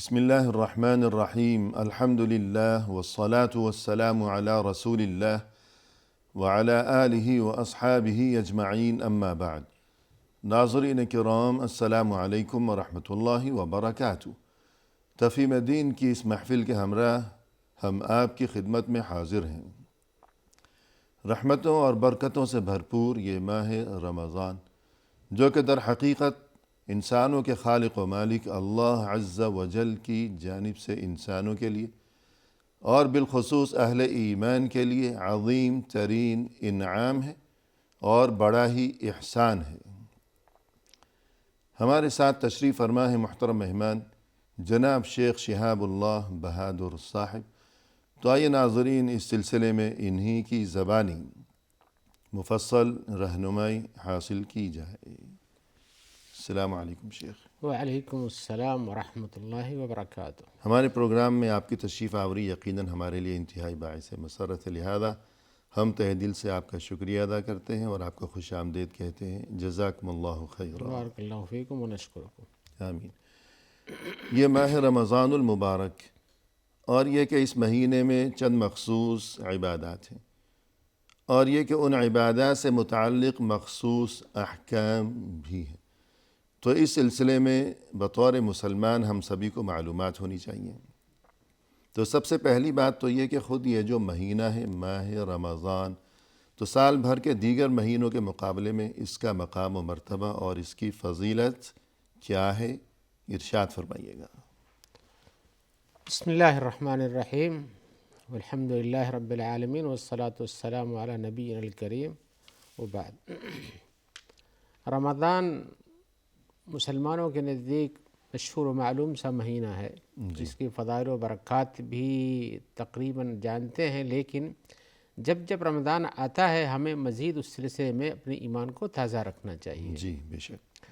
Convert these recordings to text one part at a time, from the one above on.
بسم اللہ الرحمن الرحیم الحمد للہ والصلاة والسلام علی رسول اللہ وعلی آلہ واصحابہ اجمعین اما بعد۔ ناظرین کرام، السلام علیکم ورحمۃ اللہ وبرکاتہ۔ تفہیم دین کی اس محفل کے ہمراہ ہم آپ کی خدمت میں حاضر ہیں۔ رحمتوں اور برکتوں سے بھرپور یہ ماہ رمضان، جو کہ در حقیقت انسانوں کے خالق و مالک اللہ عز و جل کی جانب سے انسانوں کے لیے اور بالخصوص اہل ایمان کے لیے عظیم ترین انعام ہے اور بڑا ہی احسان ہے۔ ہمارے ساتھ تشریف فرما ہے محترم مہمان جناب شیخ شہاب اللہ بہادر صاحب۔ تو آئیے ناظرین، اس سلسلے میں انہی کی زبانی مفصل رہنمائی حاصل کی جائے۔ السلام علیکم شیخ۔ وعلیکم السلام ورحمۃ اللہ وبرکاتہ۔ ہمارے پروگرام میں آپ کی تشریف آوری یقیناً ہمارے لیے انتہائی باعث مسرت ہے، لہذا ہم تہ دل سے آپ کا شکریہ ادا کرتے ہیں اور آپ کو خوش آمدید کہتے ہیں۔ جزاکم اللہ خیرا۔ بارک اللہ فیکم ونشکرکم۔ آمین۔ یہ ماہ رمضان المبارک، اور یہ کہ اس مہینے میں چند مخصوص عبادات ہیں، اور یہ کہ ان عبادات سے متعلق مخصوص احکام بھی ہیں، تو اس سلسلے میں بطور مسلمان ہم سبھی کو معلومات ہونی چاہیے۔ تو سب سے پہلی بات تو یہ کہ خود یہ جو مہینہ ہے ماہ رمضان، تو سال بھر کے دیگر مہینوں کے مقابلے میں اس کا مقام و مرتبہ اور اس کی فضیلت کیا ہے، ارشاد فرمائیے گا۔ بسم اللہ الرحمن الرحیم، والحمد للہ رب العالمین، والصلاة والسلام علی نبینا الکریم، وبعد۔ رمضان مسلمانوں کے نزدیک مشہور و معلوم سا مہینہ ہے، جس کی فضائل و برکات بھی تقریباً جانتے ہیں، لیکن جب رمضان آتا ہے ہمیں مزید اس سلسلے میں اپنے ایمان کو تازہ رکھنا چاہیے۔ جی بے شک۔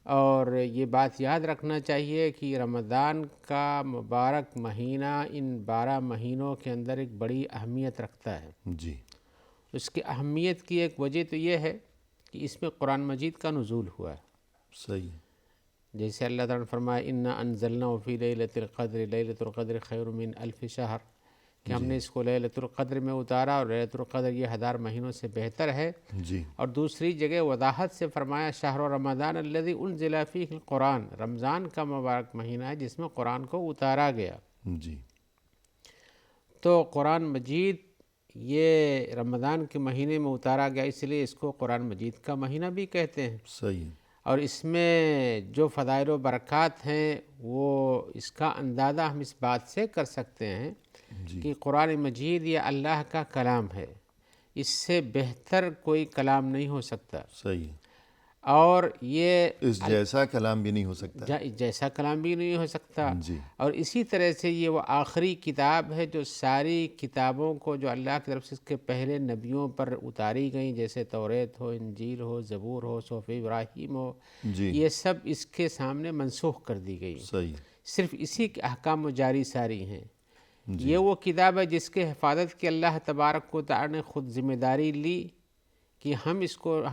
اور یہ بات یاد رکھنا چاہیے کہ رمضان کا مبارک مہینہ ان 12 مہینوں کے اندر ایک بڑی اہمیت رکھتا ہے۔ جی۔ اس کی اہمیت کی ایک وجہ تو یہ ہے کہ اس میں قرآن مجید کا نزول ہوا ہے۔ صحیح۔ جیسے اللہ تعالیٰ نے فرمایا اِنَّا أَنزَلْنَاهُ فِي لَيْلَةِ الْقَدْرِ لَيْلَةُ الْقَدْرِ خَيْرٌ مِّنْ أَلْفِ شَهْرٍ، کہ ہم نے اس کو لیلۃ القدر میں اتارا، اور لیلۃ القدر یہ 1000 مہینوں سے بہتر ہے۔ جی۔ اور دوسری جگہ وضاحت سے فرمایا شہر رمضان الذی انزل فیہ القرآن، رمضان کا مبارک مہینہ ہے جس میں قرآن کو اتارا گیا۔ جی۔ تو قرآن مجید یہ رمضان کے مہینے میں اتارا گیا، اس لیے اس کو قرآن مجید کا مہینہ بھی کہتے ہیں۔ صحیح۔ اور اس میں جو فضائل و برکات ہیں وہ اس کا اندازہ ہم اس بات سے کر سکتے ہیں کہ قرآن مجید یہ اللہ کا کلام ہے، اس سے بہتر کوئی کلام نہیں ہو سکتا۔ صحیح۔ اور یہ اس جیسا کلام بھی نہیں ہو سکتا۔ جیسا کلام بھی نہیں ہو سکتا۔ جی۔ اور اسی طرح سے یہ وہ آخری کتاب ہے جو ساری کتابوں کو جو اللہ کی طرف سے اس کے پہلے نبیوں پر اتاری گئیں، جیسے توریت ہو، انجیل ہو، زبور ہو، صحف ابراہیم ہو، جی۔ یہ سب اس کے سامنے منسوخ کر دی گئی۔ صحیح۔ صرف اسی کے احکام و جاری ساری ہیں۔ یہ وہ کتاب ہے جس کے حفاظت کی اللہ تبارک و تعالی نے خود ذمہ داری لی کہ ہم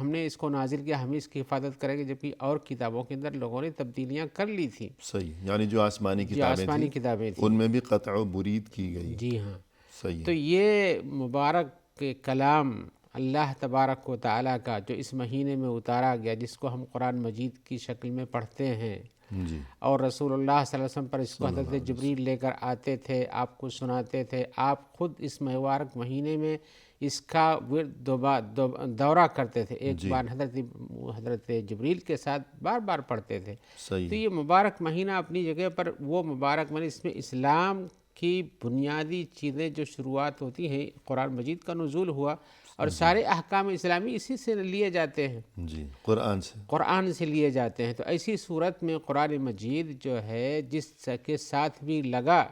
نے اس کو نازل کیا، ہم اس کی حفاظت کریں گے، جبکہ اور کتابوں کے اندر لوگوں نے تبدیلیاں کر لی تھیں۔ صحیح، یعنی جو آسمانی کتابیں تھیں ان میں بھی قطع و برید کی گئی۔ جی ہاں۔ صحیح۔ تو یہ مبارک کلام اللہ تبارک و تعالیٰ کا جو اس مہینے میں اتارا گیا، جس کو ہم قرآن مجید کی شکل میں پڑھتے ہیں، جی۔ اور رسول اللہ صلی اللہ علیہ وسلم پر اس کو حضرت جبریل لے کر آتے تھے، آپ کو سناتے تھے، آپ خود اس مبارک مہینے میں اس کا دورہ کرتے تھے، ایک بار حضرت جبریل کے ساتھ بار بار پڑھتے تھے۔ صحیح۔ تو یہ مبارک مہینہ اپنی جگہ پر وہ مبارک مہینہ، اس میں اسلام کی بنیادی چیزیں جو شروعات ہوتی ہیں، قرآن مجید کا نزول ہوا، اور سارے احکام اسلامی اسی سے لیے جاتے ہیں۔ جی، قرآن سے لیے جاتے ہیں۔ تو ایسی صورت میں قرآن مجید جو ہے جس کے ساتھ بھی لگا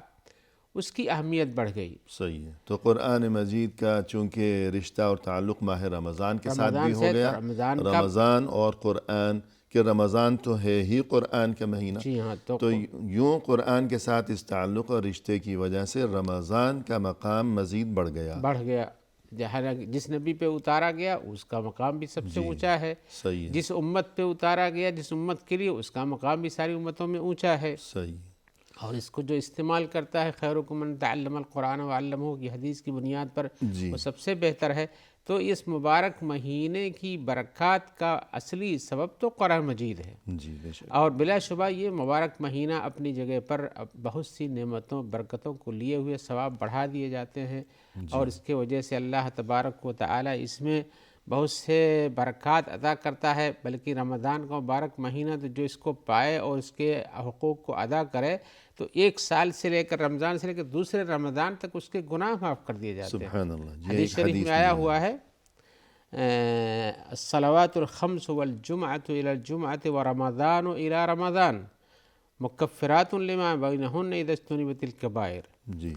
اس کی اہمیت بڑھ گئی۔ صحیح ہے۔ تو قرآن مجید کا چونکہ رشتہ اور تعلق ماہ رمضان کے ساتھ بھی ہو گیا، رمضان اور قرآن، کہ رمضان تو ہے ہی قرآن کا مہینہ، جی ہاں، تو یوں قرآن کے ساتھ اس تعلق اور رشتے کی وجہ سے رمضان کا مقام مزید بڑھ گیا۔ جس نبی پہ اتارا گیا اس کا مقام بھی سب سے اونچا ہے۔ صحیح۔ جس امت پہ اتارا گیا، جس امت کے لیے، اس کا مقام بھی ساری امتوں میں اونچا ہے۔ صحیح۔ اور اس کو جو استعمال کرتا ہے خیرکم من تعلم القرآن وعلمہ کی حدیث کی بنیاد پر جی وہ سب سے بہتر ہے. تو اس مبارک مہینے کی برکات کا اصلی سبب تو قرآن مجید ہے. جی بے شک. اور بلا شبہ یہ مبارک مہینہ اپنی جگہ پر بہت سی نعمتوں برکتوں کو لیے ہوئے ثواب بڑھا دیے جاتے ہیں، اور اس کے وجہ سے اللہ تبارک و تعالی اس میں بہت سے برکات عطا کرتا ہے. بلکہ رمضان کا مبارک مہینہ تو جو اس کو پائے اور اس کے حقوق کو ادا کرے تو ایک سال سے لے کر رمضان سے لے کر دوسرے رمضان تک اس کے گناہ معاف کر دیے جاتے ہیں. سبحان اللہ. جی حدیث شریف میں آیا ہوا ہے الصلوات الخمس والجمعۃ الی الجمعۃ ورمضان الی رمضان مکفرات لما بینہن اذا اجتنبت الکبائر. جی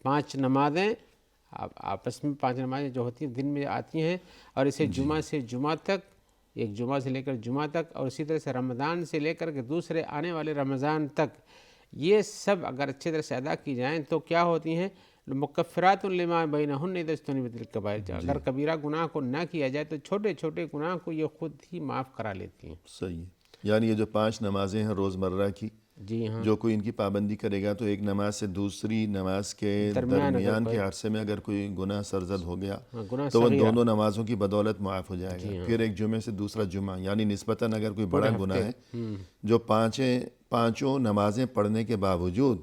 5 نمازیں آپس میں 5 نمازیں جو ہوتی ہیں دن میں آتی ہیں، اور اسے جمعہ سے جمعہ تک، ایک جمعہ سے لے کر جمعہ تک، اور اسی طرح سے رمضان سے لے کر کے دوسرے آنے والے رمضان تک، یہ سب اگر اچھی طرح سے ادا کی جائیں تو کیا ہوتی ہیں؟ مکفرات لما بینہن اذا اجتنبت الکبائر. اگر کبیرہ گناہ کو نہ کیا جائے تو چھوٹے چھوٹے گناہ کو یہ خود ہی معاف کرا لیتی ہیں. صحیح. یعنی یہ جو 5 نمازیں ہیں روزمرہ کی، جی ہاں، جو کوئی ان کی پابندی کرے گا تو ایک نماز سے دوسری نماز کے درمیان کے عرصے میں اگر کوئی گناہ سرزد ہو گیا گناہ تو وہ دونوں نمازوں کی بدولت معاف ہو جائے گا. پھر ایک جمعے سے دوسرا جمعہ، یعنی نسبتاً اگر کوئی بڑا گناہ ہے جو پانچوں نمازیں پڑھنے کے باوجود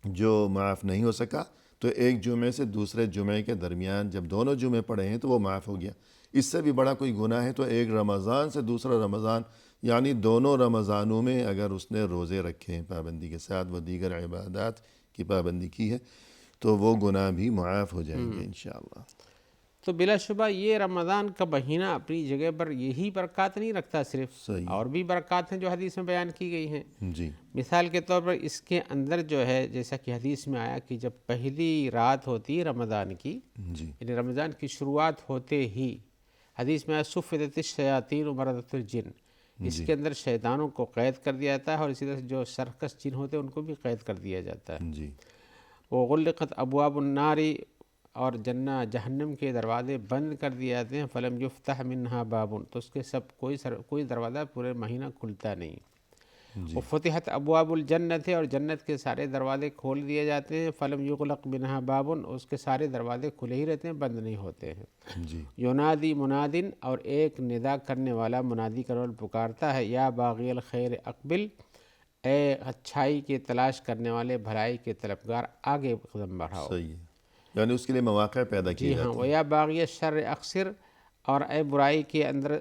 جو معاف نہیں ہو سکا، تو ایک جمعے سے دوسرے جمعے کے درمیان جب دونوں جمعے پڑھے ہیں تو وہ معاف ہو گیا. اس سے بھی بڑا کوئی گناہ ہے تو ایک رمضان سے دوسرا رمضان، یعنی دونوں رمضانوں میں اگر اس نے روزے رکھے ہیں پابندی کے ساتھ، وہ دیگر عبادات کی پابندی کی ہے، تو وہ گناہ بھی معاف ہو جائیں گے انشاءاللہ. تو بلا شبہ یہ رمضان کا مہینہ اپنی جگہ پر یہی برکات نہیں رکھتا صرف، صحیح. اور بھی برکات ہیں جو حدیث میں بیان کی گئی ہیں. جی مثال کے طور پر اس کے اندر جو ہے جیسا کہ حدیث میں آیا کہ جب پہلی رات ہوتی ہے رمضان کی، جی یعنی رمضان کی شروعات ہوتے ہی حدیث میں صفدت الشیاطین ومردت الجن، اس کے اندر شیطانوں کو قید کر دیا جاتا ہے، اور اسی طرح سے جو سرکش جن ہوتے ہیں ان کو بھی قید کر دیا جاتا ہے. جی وغلقت ابواب النار، اور جہنم کے دروازے بند کر دیے جاتے ہیں. فلم یفتح منہا باب، تو اس کے سب کوئی دروازہ پورے مہینہ کھلتا نہیں. وفتحت ابواب الجنت، اور جنت کے سارے دروازے کھول دیے جاتے ہیں. فلم یغلق منہا باب، اس کے سارے دروازے کھلے ہی رہتے ہیں، بند نہیں ہوتے ہیں. جی ینادی منادن، اور ایک ندا کرنے والا منادی کرنے والا پکارتا ہے، یا باغی الخیر اقبل، اے اچھائی کے تلاش کرنے والے، بھلائی کے طلبگار، آگے قدم بڑھاؤ. صحیح ہے. یعنی اس کے لیے مواقع پیدا کیے جی ہاں. جاتے ہیں. ویا باغی الشر اقصر، اور اے برائی کے اندر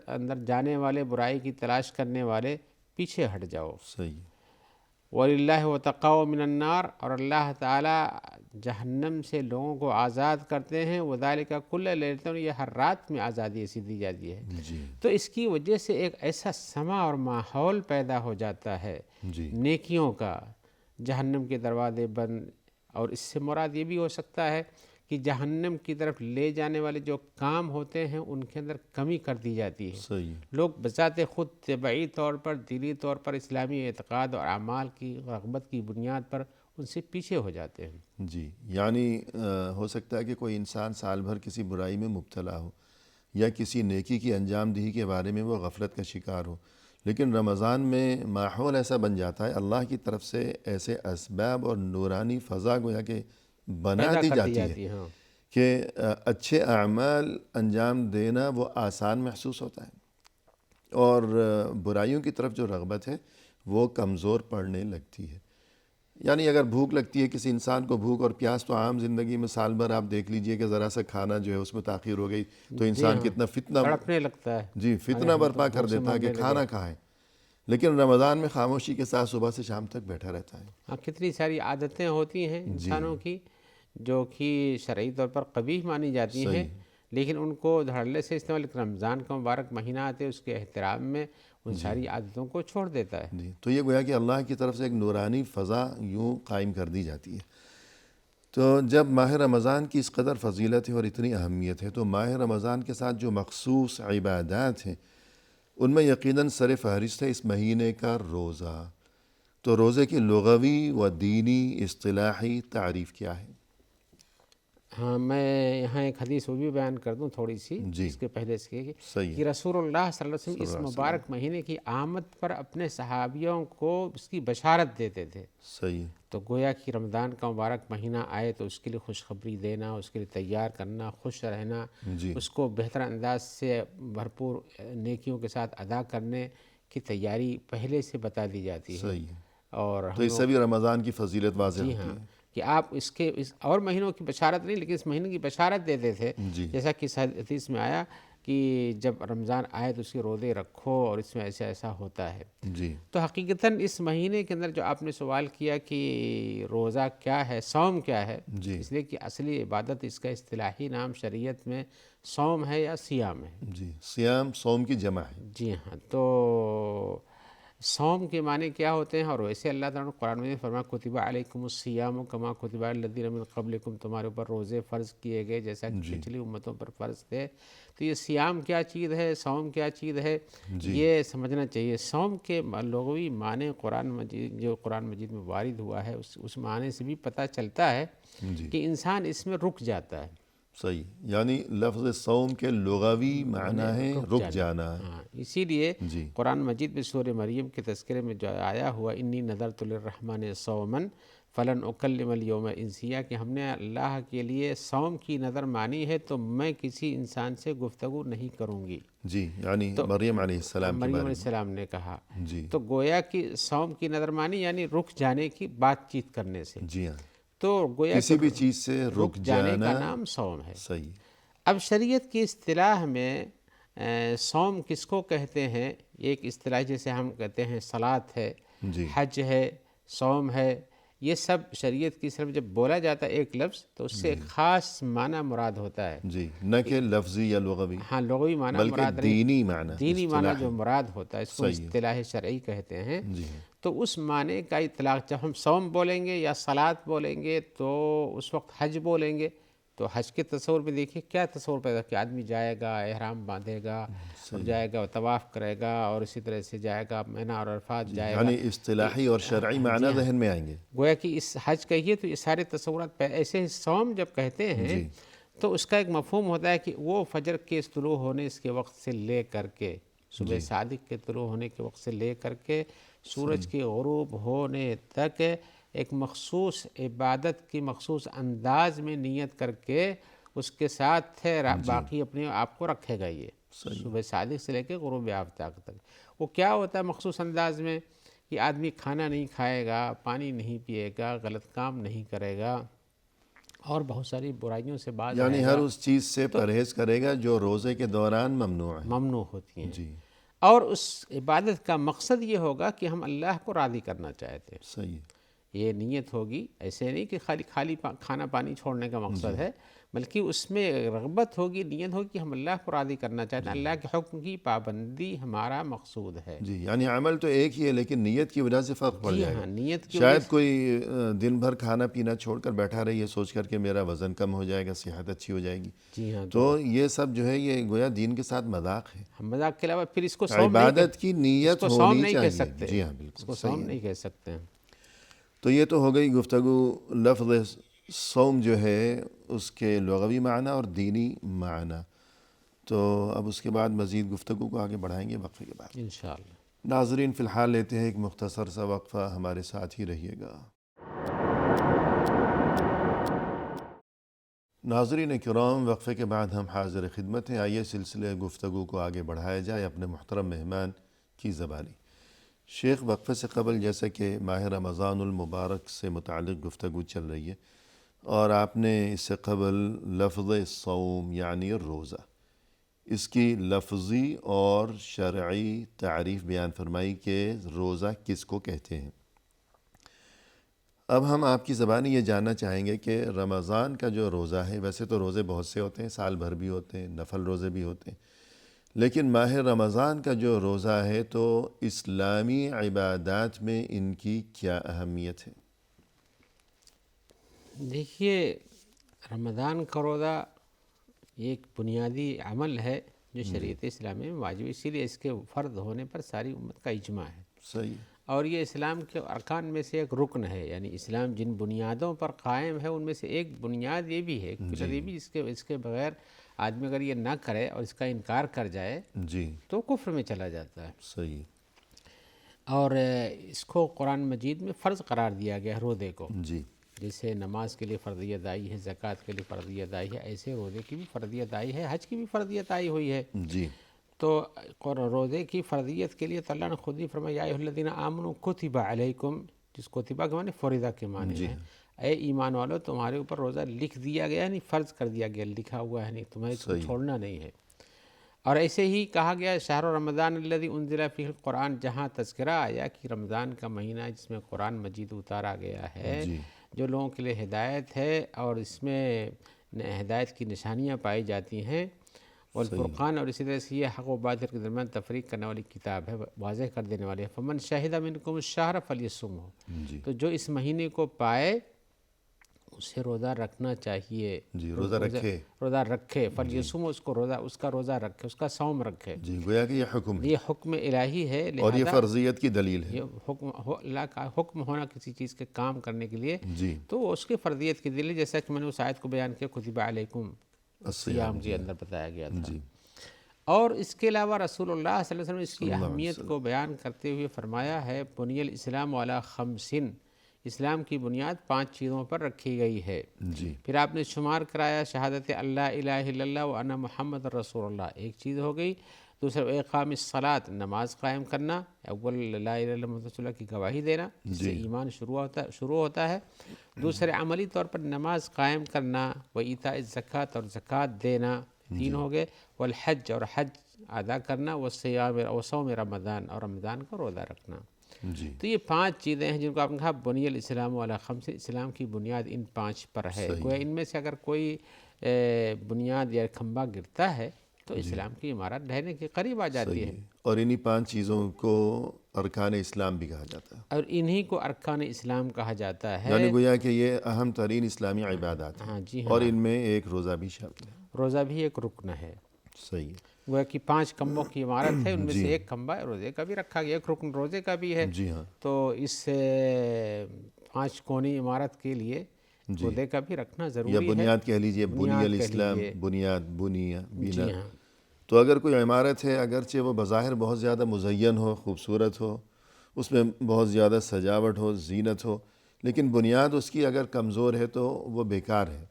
جانے والے، برائی کی تلاش کرنے والے، پیچھے ہٹ جاؤ. صحیح. وَلِلَّهِ وَتَقَوْا مِنَ النَّارِ، اور اللہ تعالی جہنم سے لوگوں کو آزاد کرتے ہیں. وَذَلِكَ كُلَّ لَيْلَةٍ، یہ ہر رات میں آزادی ایسی دی جاتی ہے. جی تو اس کی وجہ سے ایک ایسا سما اور ماحول پیدا ہو جاتا ہے جی نیکیوں کا. جہنم کے دروازے بند، اور اس سے مراد یہ بھی ہو سکتا ہے کہ جہنم کی طرف لے جانے والے جو کام ہوتے ہیں ان کے اندر کمی کر دی جاتی ہے. صحیح. لوگ بذات خود طبعی طور پر، دلی طور پر اسلامی اعتقاد اور اعمال کی رغبت کی بنیاد پر ان سے پیچھے ہو جاتے ہیں. جی یعنی ہو سکتا ہے کہ کوئی انسان سال بھر کسی برائی میں مبتلا ہو یا کسی نیکی کی انجام دہی کے بارے میں وہ غفلت کا شکار ہو، لیکن رمضان میں ماحول ایسا بن جاتا ہے، اللہ کی طرف سے ایسے اسباب اور نورانی فضا گویا کہ بنا پیدا دی کر جاتی ہے ہاں. کہ اچھے اعمال انجام دینا وہ آسان محسوس ہوتا ہے، اور برائیوں کی طرف جو رغبت ہے وہ کمزور پڑنے لگتی ہے. یعنی اگر بھوک لگتی ہے کسی انسان کو، بھوک اور پیاس تو عام زندگی میں سال بھر آپ دیکھ لیجئے کہ ذرا سا کھانا جو ہے اس میں تاخیر ہو گئی تو انسان کتنا فتنہ، تڑپنے لگتا ہے. جی فتنہ برپا کر دیتا ہے کہ کھانا کھائیں، لیکن رمضان میں خاموشی کے ساتھ صبح سے شام تک بیٹھا رہتا ہے. ہاں، کتنی ساری عادتیں ہوتی ہیں انسانوں کی جو کہ شرعی طور پر قبیح مانی جاتی ہیں، لیکن ان کو دھڑلے سے استعمال. رمضان کا مبارک مہینہ آتے اس کے احترام میں ان ساری عادتوں کو چھوڑ دیتا ہے. جی تو یہ گویا کہ اللہ کی طرف سے ایک نورانی فضا یوں قائم کر دی جاتی ہے. تو جب ماہ رمضان کی اس قدر فضیلت ہے اور اتنی اہمیت ہے، تو ماہ رمضان کے ساتھ جو مخصوص عبادات ہیں ان میں یقیناً سر فہرست ہے اس مہینے کا روزہ. تو روزے کی لغوی و دینی اصطلاحی تعریف کیا ہے؟ ہاں میں یہاں ایک حدیث وہ بھی بیان کر دوں تھوڑی سی جی اس کے پہلے اس کے صحیح کہ رسول اللہ صلی اللہ علیہ وسلم اس مبارک مہینے کی آمد پر اپنے صحابیوں کو اس کی بشارت دیتے تھے. صحیح تو گویا کہ رمضان کا مبارک مہینہ آئے تو اس کے لیے خوشخبری دینا، اس کے لیے تیار کرنا، خوش رہنا، جی اس کو بہتر انداز سے بھرپور نیکیوں کے ساتھ ادا کرنے کی تیاری پہلے سے بتا دی جاتی ہے. صحیح. اور تو ہم اس سے بھی رمضان کی فضیلت واضح جی ہوتی ہاں ہے. کہ آپ اس کے اس اور مہینوں کی بشارت نہیں لیکن اس مہینے کی بشارت دیتے تھے. جی جیسا کہ حدیث میں آیا کہ جب رمضان آئے تو اس کے روزے رکھو اور اس میں ایسا ایسا ہوتا ہے. جی تو حقیقتاً اس مہینے کے اندر جو آپ نے سوال کیا کہ روزہ کیا ہے، صوم کیا ہے، جی اس لیے کہ اصلی عبادت اس کا اصطلاحی نام شریعت میں صوم ہے یا سیام ہے. جی سیام صوم کی جمع ہے. جی ہاں. تو صوم کے معنی کیا ہوتے ہیں؟ اور ویسے اللہ تعالیٰ نے قرآن میں فرمایا کتب علیکم الصیام کما کتب علی الذین من قبلکم، تمہارے اوپر روزے فرض کیے گئے جیسا کہ جی پچھلی امتوں پر فرض تھے. تو یہ سیام کیا چیز ہے، صوم کیا چیز ہے، جی یہ سمجھنا چاہیے. صوم کے لغوی معنی قرآن مجید جو قرآن مجید میں وارد ہوا ہے اس معنی سے بھی پتہ چلتا ہے جی کہ انسان اس میں رک جاتا ہے. صحیح. یعنی لفظ صوم کے لغوی معنی ہے رک جانا. ہاں اسی لیے جی قرآن مجید میں سورہ مریم کے تذکرے میں جو آیا ہوا انی نذرت للرحمن صوما فلن اکلم اليوم انسیا کہ ہم نے اللہ کے لیے صوم کی نظر مانی ہے تو میں کسی انسان سے گفتگو نہیں کروں گی. جی یعنی مریم علیہ السلام کے مریم بارے علیہ السلام نے کہا. میں. جی تو گویا کہ صوم کی نظر مانی یعنی رک جانے کی بات چیت کرنے سے. جی ہاں تو گویا کسی کہ بھی چیز سے رک جانے جانا. کا نام صوم ہے. صحیح. اب شریعت کی اصطلاح میں صوم کس کو کہتے ہیں؟ ایک اصطلاح جیسے ہم کہتے ہیں صلاۃ ہے، جی حج ہے، صوم ہے، یہ سب شریعت کی صرف جب بولا جاتا ہے ایک لفظ تو اس سے ایک خاص معنی مراد ہوتا ہے. جی نہ کہ لفظی یا لغوی ہاں لغوی معنی بلکہ مراد دینی معنی دینی معنی اصطلاحی. جو مراد ہوتا ہے اس کو صحیح. اصطلاح شرعی کہتے ہیں. جی ہاں تو اس معنی کا اطلاق جب ہم صوم بولیں گے یا صلاۃ بولیں گے تو اس وقت حج بولیں گے تو حج کے تصور میں دیکھیے کیا تصور پیدا کہ آدمی جائے گا، احرام باندھے گا اور جائے گا، طواف کرے گا اور اسی طرح سے جائے گا منی اور عرفات جائے گا. یعنی اصطلاحی اور شرعی معنی ذہن میں آئیں گے. گویا کہ اس حج کہیے تو یہ سارے تصورات ایسے ہی صوم جب کہتے ہیں جی تو اس کا ایک مفہوم ہوتا ہے کہ وہ فجر کے طلوع ہونے اس کے وقت سے لے کر کے صبح صادق کے طلوع ہونے کے وقت سے لے کر کے سورج کے غروب ہونے تک ایک مخصوص عبادت کی مخصوص انداز میں نیت کر کے اس کے ساتھ باقی اپنے آپ کو رکھے گا. یہ صبح صادق سے لے کے غروب آفتاب تک وہ کیا ہوتا ہے مخصوص انداز میں کہ آدمی کھانا نہیں کھائے گا، پانی نہیں پیے گا، غلط کام نہیں کرے گا اور بہت ساری برائیوں سے باز یعنی رہے ہر گا. اس چیز سے پرہیز کرے گا جو روزے کے دوران ممنوع ہے. ممنوع ہوتی ہیں. جی اور اس عبادت کا مقصد یہ ہوگا کہ ہم اللہ کو راضی کرنا چاہتے ہیں. صحیح. یہ نیت ہوگی، ایسے نہیں کہ خالی کھانا پانی چھوڑنے کا مقصد ہے بلکہ اس میں رغبت ہوگی، نیت ہوگی کہ ہم اللہ کو راضی کرنا چاہتے ہیں، اللہ کے حکم کی پابندی ہمارا مقصود ہے. جی یعنی عمل تو ایک ہی ہے لیکن نیت کی وجہ سے فرق پڑ جی جائے ہاں گا. نیت کی شاید کوئی دن بھر کھانا پینا چھوڑ کر بیٹھا رہی ہے سوچ کر کہ میرا وزن کم ہو جائے گا، صحت اچھی ہو جائے گی. جی ہاں تو یہ سب جو ہے یہ گویا دین کے ساتھ مذاق ہے. ہم مذاق کے علاوہ پھر اس کو صوم عبادت کی نیت صوم ہونی نہیں کہہ چاہیے. سکتے. جی ہاں اس بالکل کو صحیح صوم ہے. نہیں کہہ سکتے ہیں. تو یہ تو ہو گئی گفتگو لفظ صوم جو ہے اس کے لغوی معنی اور دینی معنی. تو اب اس کے بعد مزید گفتگو کو آگے بڑھائیں گے وقفے کے بعد. انشاءاللہ. ناظرین فی الحال لیتے ہیں ایک مختصر سا وقفہ، ہمارے ساتھ ہی رہیے گا. ناظرین کرام وقفے کے بعد ہم حاضر خدمت ہیں. آئیے سلسلے گفتگو کو آگے بڑھایا جائے اپنے محترم مہمان کی زبانی. شیخ وقفے سے قبل جیسا کہ ماہ رمضان المبارک سے متعلق گفتگو چل رہی ہے اور آپ نے اس سے قبل لفظ صوم یعنی روزہ اس کی لفظی اور شرعی تعریف بیان فرمائی کہ روزہ کس کو کہتے ہیں. اب ہم آپ کی زبانی یہ جاننا چاہیں گے کہ رمضان کا جو روزہ ہے، ویسے تو روزے بہت سے ہوتے ہیں، سال بھر بھی ہوتے ہیں، نفل روزے بھی ہوتے ہیں، لیکن ماہ رمضان کا جو روزہ ہے تو اسلامی عبادات میں ان کی کیا اہمیت ہے؟ دیکھیے رمضان کا روزہ ایک بنیادی عمل ہے جو شریعت اسلامی میں واجب، اسی لیے اس کے فرض ہونے پر ساری امت کا اجماع ہے. صحیح. اور یہ اسلام کے ارکان میں سے ایک رکن ہے، یعنی اسلام جن بنیادوں پر قائم ہے ان میں سے ایک بنیاد یہ بھی ہے، ایک پلر یہ بھی، اس کے بغیر آدمی اگر یہ نہ کرے اور اس کا انکار کر جائے جی تو کفر میں چلا جاتا ہے۔ صحیح۔ اور اس کو قرآن مجید میں فرض قرار دیا گیا ہے روزے کو، جی جیسے نماز کے لیے فرضیت آئی ہے، زکوٰۃ کے لیے فرضیت آئی ہے، ایسے روزے کی بھی فرضیت آئی ہے، حج کی بھی فرضیت آئی ہوئی ہے۔ جی تو روزے کی فرضیت کے لیے تو اللہ نے خود ہی فرمایا یا ایھا الذین آمنوا کتب علیکم، جس کتبہ کے معنی فریضہ کے معنی ہیں، اے ایمان والو تمہارے اوپر روزہ لکھ دیا گیا، نہیں فرض کر دیا گیا، لکھا ہوا ہے نہیں، تمہیں اس کو چھوڑنا نہیں ہے۔ اور ایسے ہی کہا گیا شہر رمضان الذی انزل فیہ القرآن، جہاں تذکرہ آیا کہ رمضان کا مہینہ ہے جس میں قرآن مجید اتارا گیا ہے، جو لوگوں کے لیے ہدایت ہے اور اس میں ہدایت کی نشانیاں پائی جاتی ہیں، والفرقان، اور اسی طرح سے یہ حق و باطل کے درمیان تفریق کرنے والی کتاب ہے، واضح کر دینے والی ہے۔ فمن شہد منکم الشہر فلیصمہ، تو جو اس مہینے کو پائے اسے روزہ رکھنا چاہیے، جی روزہ رکھے فلیصم، اس کو روزہ، اس کا روزہ رکھے، اس کا صوم رکھے۔ جی گویا کہ یہ حکم ہے، یہ حکم الہی ہے، اور یہ لہذا فرضیت کی دلیل ہے۔ یہ حکم اللہ کا حکم ہونا کسی چیز کے کام کرنے کے لیے، جی تو اس کی فرضیت کی دلیل، جیسا کہ میں نے اس آیت کو بیان کیا کتب علیکم الصیام کے اندر بتایا گیا تھا۔ جی اور اس کے علاوہ رسول اللہ صلی اللہ علیہ وسلم نے اس کی اہمیت کو بیان کرتے ہوئے فرمایا ہے بنی الاسلام علی خمس، اسلام کی بنیاد 5 چیزوں پر رکھی گئی ہے۔ جی پھر آپ نے شمار کرایا شہادت اللہ الہ الا اللہ وانا محمد رسول اللہ، ایک چیز ہو گئی۔ دوسرا اقام الصلاۃ، نماز قائم کرنا، اول لا الہ الا اللہ محمد رسول اللہ کی گواہی دینا، جس سے ایمان شروع ہوتا ہے۔ دوسرے عملی طور پر نماز قائم کرنا، و ایتاء الزکوٰۃ، اور زکوٰۃ دینا، 3 ہو گئے۔ والحج، اور حج ادا کرنا، وصوم رمضان، اور رمضان کا روزہ رکھنا۔ جی تو یہ 5 چیزیں ہیں جن کو آپ نے کہا بنی الاسلام علی خمس، اسلام کی بنیاد ان 5 پر ہے۔ گویا ان میں سے اگر کوئی بنیاد یا کھمبا گرتا ہے تو اسلام کی عمارت ڈھہنے کے قریب آ جاتی ہے۔ اور انہی 5 چیزوں کو ارکان اسلام بھی کہا جاتا ہے، اور انہی کو ارکان اسلام کہا جاتا ہے، یعنی گویا کہ یہ اہم ترین اسلامی عبادات ہیں۔ ہاں جی اور ہاں، ان میں ایک روزہ بھی شامل ہے۔ روزہ بھی ایک رکن ہے۔ صحیح ہے۔ گویا کہ 5 کھمبوں کی عمارت ہے، ان میں سے ایک کھمبا روزے کا بھی رکھا گیا، ایک رکن روزے کا بھی ہے۔ جی ہاں، تو اس 5 کونی عمارت کے لیے روزے کا بھی رکھنا یا ضروری ہے۔ بنیاد کہہ لیجئے، بنی بنیاد کہہ الاسلام، لیجئے۔ بنیاد، بنیا، بینا۔ جی ہاں، تو اگر کوئی عمارت ہے، اگرچہ وہ بظاہر بہت زیادہ مزین ہو، خوبصورت ہو، اس میں بہت زیادہ سجاوٹ ہو، زینت ہو، لیکن بنیاد اس کی اگر کمزور ہے تو وہ بیکار ہے،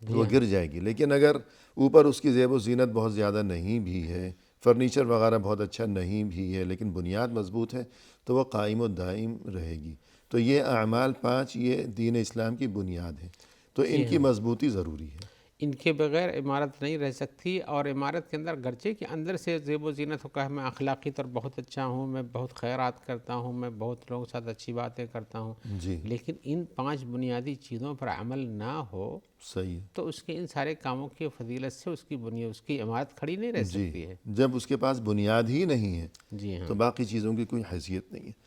وہ گر جائے گی۔ لیکن اگر اوپر اس کی زیب و زینت بہت زیادہ نہیں بھی ہے، فرنیچر وغیرہ بہت اچھا نہیں بھی ہے، لیکن بنیاد مضبوط ہے تو وہ قائم و دائم رہے گی۔ تو یہ اعمال 5 یہ دین اسلام کی بنیاد ہے، تو ان کی مضبوطی ضروری ہے۔ ان کے بغیر عمارت نہیں رہ سکتی۔ اور عمارت کے اندر گرچہ کہ اندر سے زیب و زینت ہو کہ میں اخلاقی طور بہت اچھا ہوں، میں بہت خیرات کرتا ہوں، میں بہت لوگوں کے ساتھ اچھی باتیں کرتا ہوں، جی لیکن ان 5 بنیادی چیزوں پر عمل نہ ہو صحیح ہے۔ تو اس کے ان سارے کاموں کی فضیلت سے اس کی عمارت کھڑی نہیں رہ سکتی ہے۔ جب اس کے پاس بنیاد ہی نہیں ہے جی ہاں، تو باقی چیزوں کی کوئی حیثیت نہیں ہے۔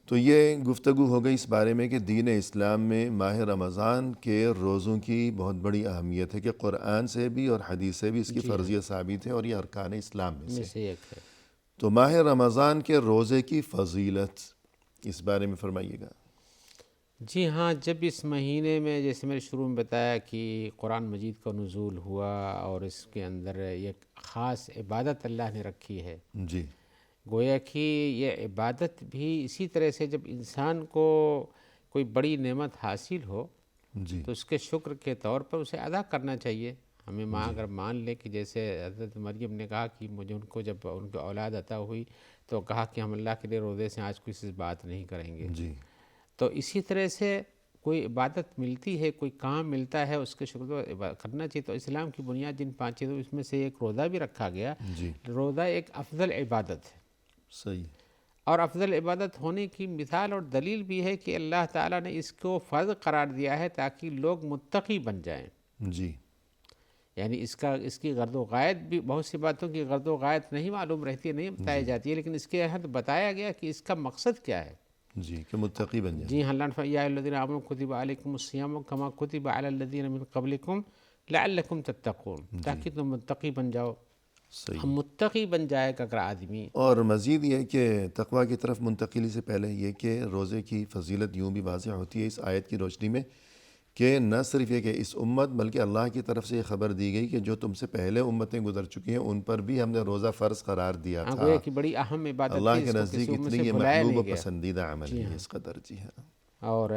تو یہ گفتگو ہو گئی اس بارے میں کہ دین اسلام میں ماہ رمضان کے روزوں کی بہت بڑی اہمیت ہے، کہ قرآن سے بھی اور حدیث سے بھی اس کی فرضیت ثابت ہے، اور یہ ارکان اسلام میں سے۔ ایک ہے۔ تو ماہ رمضان کے روزے کی فضیلت اس بارے میں فرمائیے گا۔ جی ہاں، جب اس مہینے میں جیسے میں نے شروع میں بتایا کہ قرآن مجید کا نزول ہوا اور اس کے اندر ایک خاص عبادت اللہ نے رکھی ہے، جی گویا کہ یہ عبادت بھی اسی طرح سے جب انسان کو کوئی بڑی نعمت حاصل ہو جی تو اس کے شکر کے طور پر اسے ادا کرنا چاہیے۔ ہمیں اگر مان لے کہ جیسے حضرت مریم نے کہا کہ مجھے ان کو جب ان کو اولاد عطا ہوئی تو کہا کہ ہم اللہ کے لیے روزے سے آج کسی بات نہیں کریں گے، جی تو اسی طرح سے کوئی عبادت ملتی ہے، کوئی کام ملتا ہے، اس کے شکر کرنا چاہیے۔ تو اسلام کی بنیاد جن 5 چیزوں اس میں سے ایک روزہ بھی رکھا گیا۔ جی روزہ ایک افضل عبادت ہے، صحیح، اور افضل عبادت ہونے کی مثال اور دلیل بھی ہے کہ اللہ تعالیٰ نے اس کو فرض قرار دیا ہے تاکہ لوگ متقی بن جائیں۔ جی یعنی اس کی غرض و غایت بھی، بہت سی باتوں کی غرض و غایت نہیں معلوم رہتی ہے، نہیں بتائی جاتی ہے، لیکن اس کے تحت بتایا گیا کہ اس کا مقصد کیا ہے۔ جی کہ متقی بن جائیں۔ جی ہاں، اللہ نے فرمایا یا ایھا الذین آمنوا کتب علیکم الصیام کما کتب علی الذین من قبلکم لعلکم تتقون، تاکہ تم متقی بن جاؤ۔ صحیح. ہم متقی بن جائے گا اگر آدمی. اور مزید یہ کہ تقویٰ کی طرف منتقلی سے پہلے یہ کہ روزے کی فضیلت یوں بھی واضح ہوتی ہے اس آیت کی روشنی میں کہ نہ صرف یہ کہ اس امت بلکہ اللہ کی طرف سے یہ خبر دی گئی کہ جو تم سے پہلے امتیں گزر چکی ہیں ان پر بھی ہم نے روزہ فرض قرار دیا تھا. گویا کہ بڑی اہم عبادت اللہ تھی، کے اس کو نزدیک کسی امت اتنی سے یہ بلایا محبوب نہیں و گیا. پسندیدہ عمل ہے اس قدر. جی ہاں. اور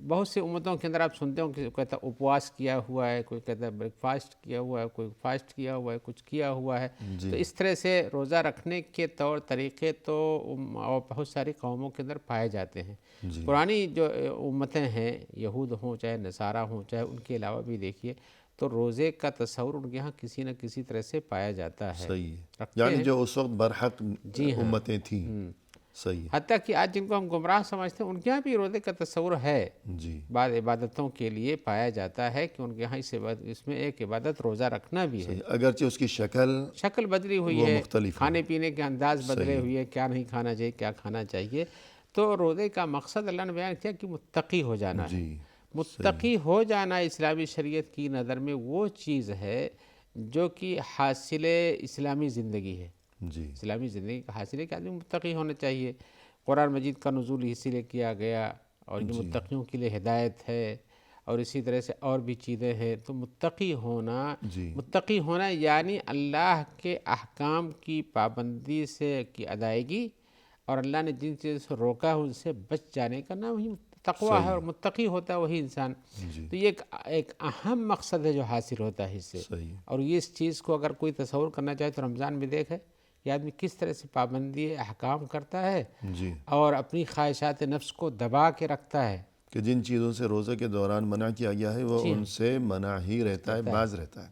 بہت سی امتوں کے اندر آپ سنتے ہوں کہ کہتا ہے اپواس کیا ہوا ہے، کوئی کہتا ہے بریک فاسٹ کیا ہوا ہے، کوئی فاسٹ کیا ہوا ہے، کچھ کیا ہوا ہے. تو اس طرح سے روزہ رکھنے کے طور طریقے تو اور بہت ساری قوموں کے اندر پائے جاتے ہیں. پرانی جو امتیں ہیں، یہود ہوں چاہے نصارہ ہوں چاہے ان کے علاوہ بھی دیکھیے تو روزے کا تصور ان کے ہاں کسی نہ کسی طرح سے پایا جاتا ہے. صحیح. رکھتے یعنی ہیں. جو اس وقت برحق جی ہاں. امتیں تھیں. صحیح. حتیٰ کہ آج جن کو ہم گمراہ سمجھتے ہیں ان کے یہاں بھی روزے کا تصور ہے. جی. بعض عبادتوں کے لیے پایا جاتا ہے کہ ان کے یہاں اس میں ایک عبادت روزہ رکھنا بھی ہے. اگرچہ اس کی شکل بدلی ہوئی وہ ہے، مختلف کھانے پینے کے انداز بدلے ہوئے ہیں، کیا نہیں کھانا چاہیے کیا کھانا چاہیے. تو روزے کا مقصد اللہ نے بیان کیا کہ متقی ہو جانا ہے. متقی ہو جانا اسلامی شریعت کی نظر میں وہ چیز ہے جو کہ حاصل اسلامی زندگی ہے. جی. اسلامی زندگی کا حاصل ہے کہ آدمی متقی ہونا چاہیے. قرآن مجید کا نزول اسی لیے کیا گیا اور یہ متقیوں کے لیے ہدایت ہے. اور اسی طرح سے اور بھی چیزیں ہیں. تو متقی ہونا یعنی اللہ کے احکام کی پابندی سے کی ادائیگی اور اللہ نے جن چیزوں سے روکا ہے ان سے بچ جانے کا نام ہی تقویٰ ہے. اور متقی ہوتا ہے وہی انسان. تو یہ ایک اہم مقصد ہے جو حاصل ہوتا ہے اس سے. اور یہ اس چیز کو اگر کوئی تصور کرنا چاہے تو رمضان میں دیکھے کہ آدمی کس طرح سے پابندی احکام کرتا ہے اور اپنی خواہشات نفس کو دبا کے رکھتا ہے. کہ جن چیزوں سے روزے کے دوران منع کیا گیا ہے وہ ان سے منع ہی رہتا ہے، باز رہتا ہے.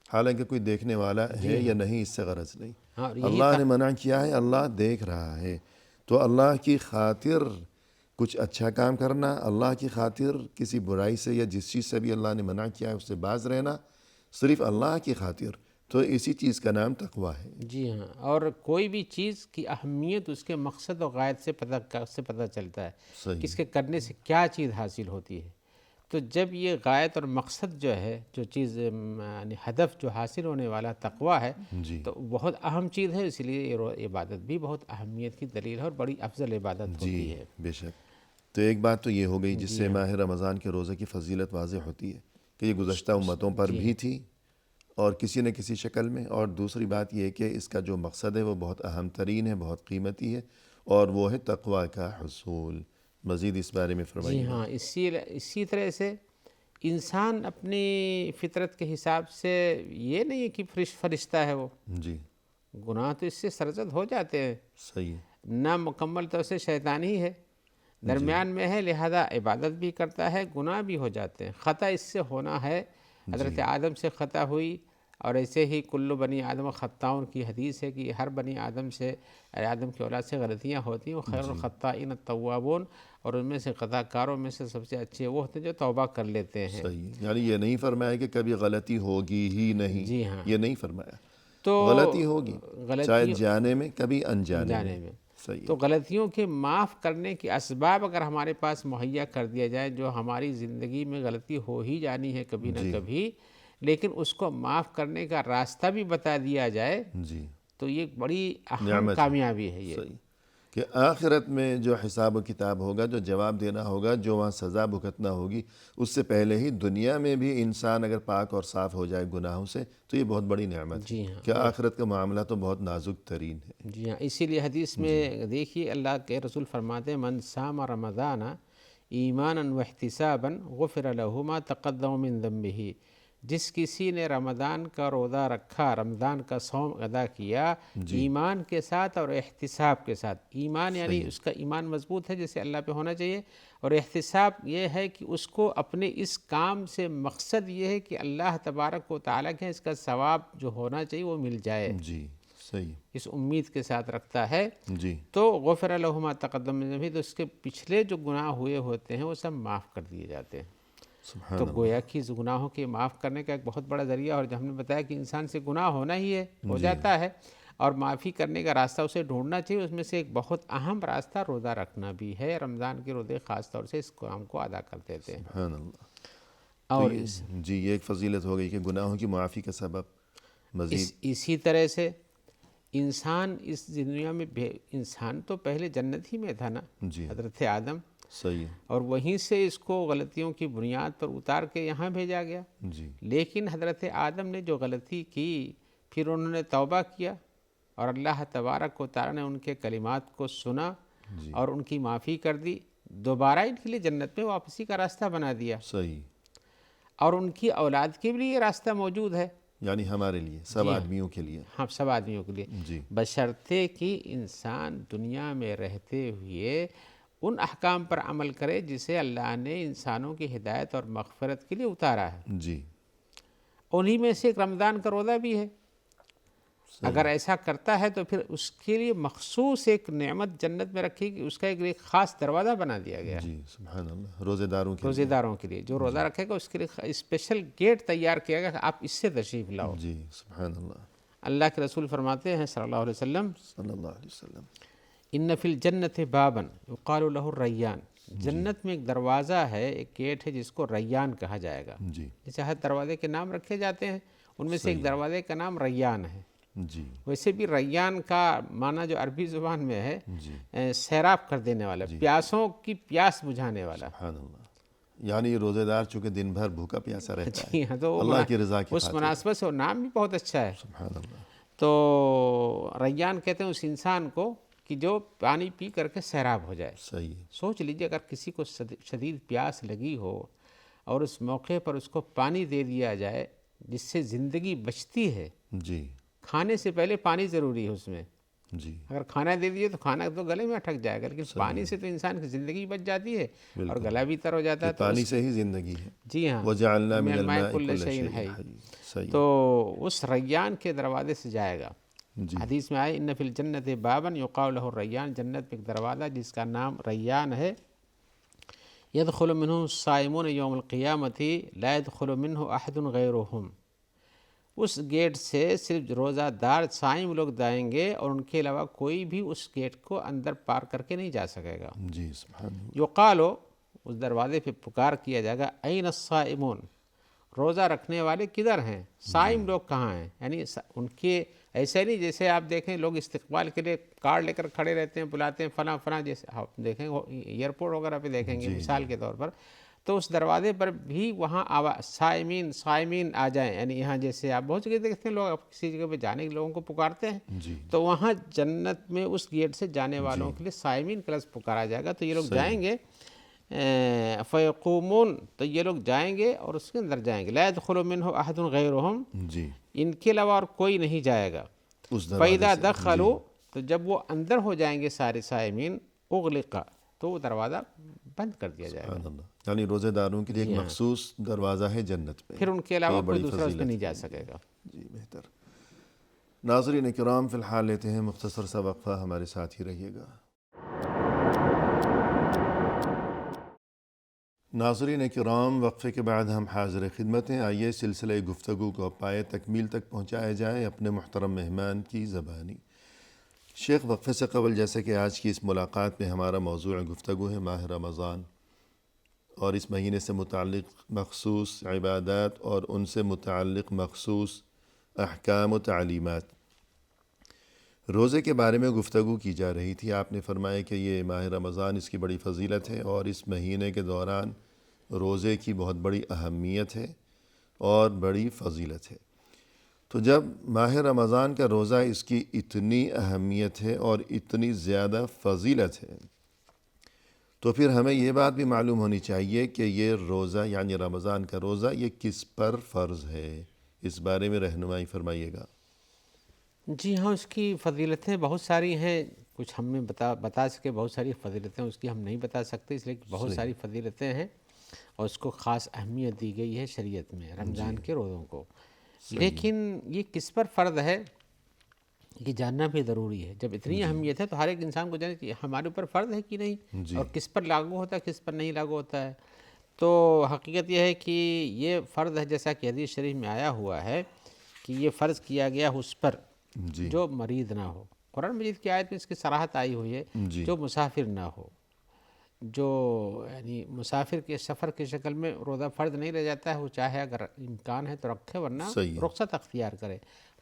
حالانکہ کوئی دیکھنے والا ہے یا نہیں اس سے غرض نہیں. اللہ نے منع کیا ہے، اللہ دیکھ رہا ہے. تو اللہ کی خاطر کچھ اچھا کام کرنا، اللہ کی خاطر کسی برائی سے یا جس چیز سے بھی اللہ نے منع کیا ہے اس سے باز رہنا، صرف اللہ کی خاطر، تو اسی چیز کا نام تقویٰ ہے. جی ہاں. اور کوئی بھی چیز کی اہمیت اس کے مقصد و غایت سے پتہ چلتا ہے کہ اس کے کرنے سے کیا چیز حاصل ہوتی ہے. تو جب یہ غایت اور مقصد جو ہے، جو چیز یعنی ہدف جو حاصل ہونے والا تقویٰ ہے تو بہت اہم چیز ہے. اس لیے یہ عبادت بھی بہت اہمیت کی دلیل ہے اور بڑی افضل عبادت ہوتی ہے. بے شک. تو ایک بات تو یہ ہو گئی جس سے ماہ رمضان کے روزے کی فضیلت واضح ہوتی ہے کہ یہ گزشتہ امتوں پر بھی تھی اور کسی نہ کسی شکل میں. اور دوسری بات یہ کہ اس کا جو مقصد ہے وہ بہت اہم ترین ہے، بہت قیمتی ہے، اور وہ ہے تقویٰ کا حصول. مزید اس بارے میں فرمائیے. جی ہاں. اسی طرح سے انسان اپنی فطرت کے حساب سے یہ نہیں ہے کہ فرشتہ ہے وہ. گناہ تو اس سے سرزد ہو جاتے ہیں. صحیح. نہ مکمل طور سے شیطان ہی ہے، درمیان میں ہے، لہذا عبادت بھی کرتا ہے، گناہ بھی ہو جاتے ہیں. خطا اس سے ہونا ہے. حضرت آدم سے خطا ہوئی اور ایسے ہی کل بنی آدم خطاؤن کی حدیث ہے کہ ہر بنی آدم سے، آدم کی اولاد سے غلطیاں ہوتی ہیں. وہ خیر الخطائین التوابون، اور ان میں سے خطا کاروں میں سے سب سے اچھے وہ ہوتے ہیں جو توبہ کر لیتے ہیں. صحیح. یعنی یہ نہیں فرمایا کہ کبھی غلطی ہوگی ہی نہیں. جی ہاں. یہ نہیں فرمایا. تو غلطی ہوگی، چاہے جانے میں کبھی انجانے میں. صحیح. تو غلطیوں کے معاف کرنے کے اسباب اگر ہمارے پاس مہیا کر دیا جائے، جو ہماری زندگی میں غلطی ہو ہی جانی ہے کبھی نہ کبھی، لیکن اس کو معاف کرنے کا راستہ بھی بتا دیا جائے تو یہ بڑی اہم کامیابی ہے. یہ کہ آخرت میں جو حساب و کتاب ہوگا، جو جواب دینا ہوگا، جو وہاں سزا بھگتنا ہوگی، اس سے پہلے ہی دنیا میں بھی انسان اگر پاک اور صاف ہو جائے گناہوں سے تو یہ بہت بڑی نعمت ہے. کہ آخرت کا معاملہ تو بہت نازک ترین ہے. جی ہاں. اسی لیے حدیث میں دیکھیے اللہ کے رسول فرماتے ہیں من صام رمضان ایمانا واحتسابا غفر له ما تقدم من ذنبه. جس کسی نے رمضان کا روزہ رکھا، رمضان کا صوم ادا کیا ایمان کے ساتھ اور احتساب کے ساتھ. ایمان یعنی اس کا ایمان مضبوط ہے جیسے اللہ پہ ہونا چاہیے، اور احتساب یہ ہے کہ اس کو اپنے اس کام سے مقصد یہ ہے کہ اللہ تبارک و تعالیٰ کے اس کا ثواب جو ہونا چاہیے وہ مل جائے. صحیح. اس امید کے ساتھ رکھتا ہے تو غفر له ما تقدم من ذنبه. تو اس کے پچھلے جو گناہ ہوئے ہوتے ہیں وہ سب معاف کر دیے جاتے ہیں. تو گویا کہ گناہوں کے معاف کرنے کا ایک بہت بڑا ذریعہ، اور جو ہم نے بتایا کہ انسان سے گناہ ہونا ہی ہے، ہو جاتا ہے، اور معافی کرنے کا راستہ اسے ڈھونڈنا چاہیے. اس میں سے ایک بہت اہم راستہ روزہ رکھنا بھی ہے. رمضان کے روزے خاص طور سے اس کام کو ادا کرتے تھے. سبحان اللہ. اور یہ ایک فضیلت ہو گئی کہ گناہوں کی معافی کا سبب. مزید اسی طرح سے انسان اس دنیا میں انسان تو پہلے جنت ہی میں تھا نا، جی حضرت آدم، صحیح ہے، اور وہیں سے اس کو غلطیوں کی بنیاد پر اتار کے یہاں بھیجا گیا. جی لیکن حضرت آدم نے جو غلطی کی، پھر انہوں نے توبہ کیا اور اللہ تبارک و تعالیٰ نے ان کے کلمات کو سنا جی اور ان کی معافی کر دی. دوبارہ ان کے لیے جنت میں واپسی کا راستہ بنا دیا، صحیح، اور ان کی اولاد کے لیے یہ راستہ موجود ہے. یعنی ہمارے لیے سب جی ہاں، آدمیوں کے لیے. ہم سب آدمیوں کے لیے، جی بشرطے کہ انسان دنیا میں رہتے ہوئے ان احکام پر عمل کرے جسے اللہ نے انسانوں کی ہدایت اور مغفرت کے لیے اتارا ہے. جی انہی میں سے ایک رمضان کا روزہ بھی ہے. صحیح. اگر ایسا کرتا ہے تو پھر اس کے لیے مخصوص ایک نعمت جنت میں رکھی گئی، اس کا ایک خاص دروازہ بنا دیا گیا ہے جی سبحان اللہ، روزے داروں کے روزے لیے. داروں کے لیے. جو روزہ رکھے گا اس کے لیے اسپیشل گیٹ تیار کیا گیا کہ آپ اس سے تشریف لاؤ. جی سبحان اللہ، اللہ کے رسول فرماتے ہیں صلی اللہ علیہ وسلم، صلی اللہ علیہ وسلم. ان فی الجنت بابا یقال له الریان، جنت میں ایک دروازہ ہے، ایک گیٹ ہے جس کو ریان کہا جائے گا. جی جیسے ہر دروازے کے نام رکھے جاتے ہیں، ان میں سے ایک دروازے کا نام ریان ہے. جی ویسے بھی ریان کا معنی جو عربی زبان میں ہے، جی سیراب کر دینے والا، پیاسوں کی پیاس بجھانے والا. سبحان اللہ، یعنی روزے دار چونکہ دن بھر بھوکا پیاسا رہتا ہے جی ہاں، تو اللہ کی رضا کی اس خاطر. مناسبت سے وہ نام بھی بہت اچھا ہے. سبحان اللہ. تو ریان کہتے ہیں اس انسان کو کہ جو پانی پی کر کے سیراب ہو جائے. صحیح ہے. سوچ لیجیے اگر کسی کو شدید پیاس لگی ہو اور اس موقع پر اس کو پانی دے دیا جائے جس سے زندگی بچتی ہے. جی کھانے سے پہلے پانی ضروری ہے اس میں. جی اگر کھانا دے دیے تو کھانا تو گلے میں اٹک جائے گا، لیکن پانی سے تو انسان کی زندگی بچ جاتی ہے اور گلا بھی تر ہو جاتا ہے. تو پانی سے ہی زندگی ہے. جی ہاں، وَجَعَلْنَا مِنَ مِنَ الْمَاءِ الْمَاءِ كُلَّ كُلَّ شَيْءٍ شَيْءٍ حَيٍّ. حَيٍّ. صحیح. تو اس ریان کے دروازے سے جائے گا. جی حدیث میں آئے ان فی الجنت بابا یقال له الریان، جنت میں ایک دروازہ جس کا نام ریان ہے. يدخل منه الصائمون یوم القیامت لا يدخل منه احد غیرهم. اس گیٹ سے صرف روزہ دار صائم لوگ جائیں گے اور ان کے علاوہ کوئی بھی اس گیٹ کو اندر پار کر کے نہیں جا سکے گا. جی سبحان اللہ. یقالو، اس دروازے پہ پکار کیا جائے گا، این الصائمون، روزہ رکھنے والے کدھر ہیں؟ صائم لوگ کہاں ہیں؟ یعنی ان کے ایسے نہیں جیسے آپ دیکھیں لوگ استقبال کے لیے کارڈ لے کر کھڑے رہتے ہیں، بلاتے ہیں فلاں فلاں، جیسے آپ دیکھیں ایئرپورٹ وغیرہ پہ دیکھیں گے مثال کے طور پر. تو اس دروازے پر بھی وہاں صائمین آ جائیں. یعنی یہاں جیسے آپ بہت جگہ دیکھتے ہیں لوگ کسی جگہ پہ جانے کے لوگوں کو پکارتے ہیں، جی تو وہاں جنت میں اس گیٹ سے جانے والوں کے لیے صائمین کا لفظ پکارا جائے گا. تو یہ لوگ جائیں گے، فیقومون، تو یہ لوگ جائیں گے اور اس کے اندر جائیں گے. لا يدخل منه احد غیرهم، جی ان کے علاوہ اور کوئی نہیں جائے گا. اس دروازے فَإِذَا سے. دَخَلُوا، تو جب وہ اندر ہو جائیں گے سارے صائمین، اغلق، تو وہ دروازہ بند کر دیا جائے گا. سبحان اللہ. یعنی روزے داروں کے لیے ایک مخصوص دروازہ ہے جنت میں، پھر ان کے علاوہ کوئی بڑی دوسرا اس میں فضیلت نہیں جا ہے. سکے گا. جی بہتر. ناظرین کرام فی الحال لیتے ہیں مختصر سا وقفہ، ہمارے ساتھ ہی رہیے گا. ناظرین کرام، وقفے کے بعد ہم حاضر خدمت ہیں. آئیے سلسلہ گفتگو کو پائے تکمیل تک پہنچایا جائے اپنے محترم مہمان کی زبانی. شیخ، وقفے سے قبل جیسے کہ آج کی اس ملاقات میں ہمارا موضوع گفتگو ہے ماہ رمضان اور اس مہینے سے متعلق مخصوص عبادات اور ان سے متعلق مخصوص احکام و تعلیمات. روزے کے بارے میں گفتگو کی جا رہی تھی. آپ نے فرمایا کہ یہ ماہ رمضان، اس کی بڑی فضیلت ہے اور اس مہینے کے دوران روزے کی بہت بڑی اہمیت ہے اور بڑی فضیلت ہے. تو جب ماہ رمضان کا روزہ اس کی اتنی اہمیت ہے اور اتنی زیادہ فضیلت ہے، تو پھر ہمیں یہ بات بھی معلوم ہونی چاہیے کہ یہ روزہ یعنی رمضان کا روزہ یہ کس پر فرض ہے. اس بارے میں رہنمائی فرمائیے گا. جی ہاں، اس کی فضیلتیں بہت ساری ہیں. کچھ ہم نے بتا سکے، بہت ساری فضیلتیں اس کی ہم نہیں بتا سکتے، اس لیے کہ بہت ساری فضیلتیں ہیں اور اس کو خاص اہمیت دی گئی ہے شریعت میں رمضان کے روزوں کو. لیکن یہ کس پر فرض ہے یہ جاننا بھی ضروری ہے. جب اتنی اہمیت ہے تو ہر ایک انسان کو جاننا چاہیے ہمارے اوپر فرض ہے کہ نہیں، اور کس پر لاگو ہوتا ہے، کس پر نہیں لاگو ہوتا ہے. تو حقیقت یہ ہے کہ یہ فرض ہے، جیسا کہ حدیث شریف میں آیا ہوا ہے کہ یہ فرض کیا گیا اس پر جو مریض نہ ہو. قرآن مجید کی آیت میں اس کی صراحت آئی ہوئی ہے، جو مسافر نہ ہو، جو یعنی مسافر کے سفر کی شکل میں روزہ فرض نہیں رہ جاتا ہے، وہ چاہے اگر امکان ہے تو رکھے ورنہ رخصت اختیار کرے.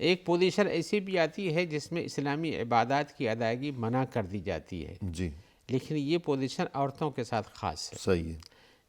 ایک پوزیشن ایسی بھی آتی ہے جس میں اسلامی عبادات کی ادائیگی منع کر دی جاتی ہے، جی لیکن یہ پوزیشن عورتوں کے ساتھ خاص ہے۔ صحیح ہے،